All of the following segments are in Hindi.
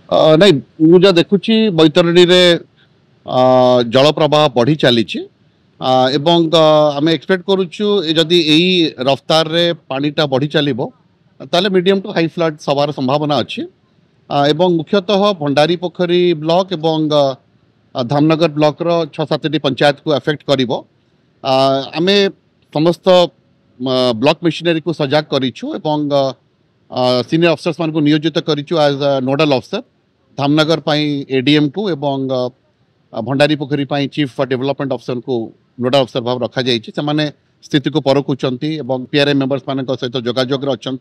ନାଇଁ ମୁଁ ଯାହା ଦେଖୁଛି ବୈତରଣୀରେ ଜଳ ପ୍ରବାହ ବଢ଼ି ଚାଲିଛି ଏବଂ ଆମେ ଏକ୍ସପେକ୍ଟ କରୁଛୁ ଯଦି ଏଇ ରଫତାରରେ ପାଣିଟା ବଢ଼ି ଚାଲିବ ତାହେଲେ ମିଡ଼ିୟମ୍ ଟୁ ହାଇ ଫ୍ଲଡ୍ ହେବାର ସମ୍ଭାବନା ଅଛି ଏବଂ ମୁଖ୍ୟତଃ ଭଣ୍ଡାରୀ ପୋଖରୀ ବ୍ଲକ ଏବଂ ଧାମନଗର ବ୍ଲକର 6-7ଟି ପଞ୍ଚାୟତକୁ ଆଫେକ୍ଟ କରିବ। ଆମେ ସମସ୍ତ ବ୍ଲକ ମେସିନାରୀକୁ ସଜାଗ କରିଛୁ ଏବଂ ସିନିୟର ଅଫିସର୍स ମାନଙ୍କୁ ନିୟୋଜିତ କରିଛୁ ଆଜ୍ ନୋଡାଲ ଅଫିସର धामनगर एडीएम को एवं भंडारी पोखरी चीफ डेवलपमेंट अफिसर को नोडल अफिसर भाव रखा जाने स्थिति को परखुंट पीआरए मेंबर्स मान सहित जोगाजोग अच्छा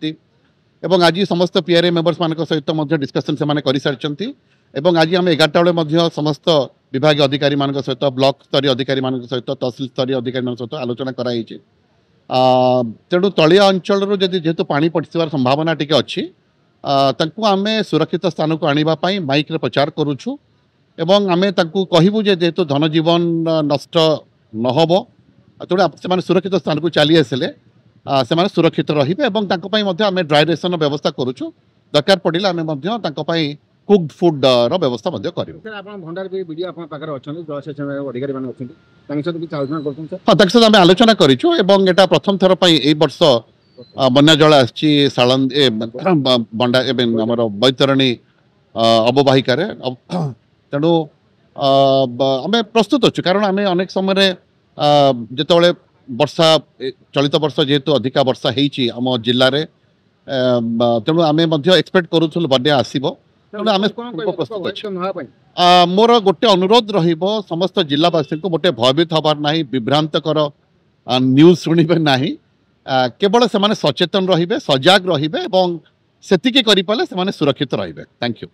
आज समस्त पीआरए मेंबर्स मान सहित डिस्कसन से कर सारी आज आम 11टा बेले समस्त विभाग अधिकारी मान सहित ब्लॉक स्तरीय अधिकारी मान सहित तहसिल स्तरीय अधिकारी सहित आलोचना कराई तेणु तलिया अंचल जेहेतु पानी पड़िबार संभावना टी अच्छी तांकु आमे सुरक्षित स्थान को आने माइक रे प्रचार करुछु एवं आमे तांकु कहबू जेहेतु धनजीवन नष्ट नहब तेणु से सुरक्षित स्थान को चली आसिले से सुरक्षित रहिबे एवं तांको पई मध्ये आमे ड्राई रेशन व्यवस्था करुछु दरकार पड़िला आमे मध्ये तांको पई कुक्ड फूड रो व्यवस्था मध्ये करिवो। सर आपण भंडार के वीडियो आपण पाकर अछन जलसेचन अधिकारी मान अछन तांके साथ भी आलोचना करथुन सर। हां तांके साथ आमे आलोचना करिछु एवं एटा प्रथम थर पई एई वर्ष बन्या जल आछि साळंद बंडा एवं हमर बैतरणी अववाहिकार तेणु आम प्रस्तुत अच्छु कारण आम अनेक समय जिते वर्षा चलित वर्ष जेहेतु अधिका वर्षा होती आम जिले में तेणु आम एक्सपेक्ट करूँ बन्या आसब तेणु आम प्रस्तुत अच्छे। मोर गोटे अनुरोध रहिबो समस्त जिलावासी को गोटे भयभीत हबार नहीं विभ्रांतकर न्यूज शुणिबे नहीं केवल से सचेतन रहिबे सजाग रहिबे एवं सेतिके करि पाले से सुरक्षित रहिबे। Thank you.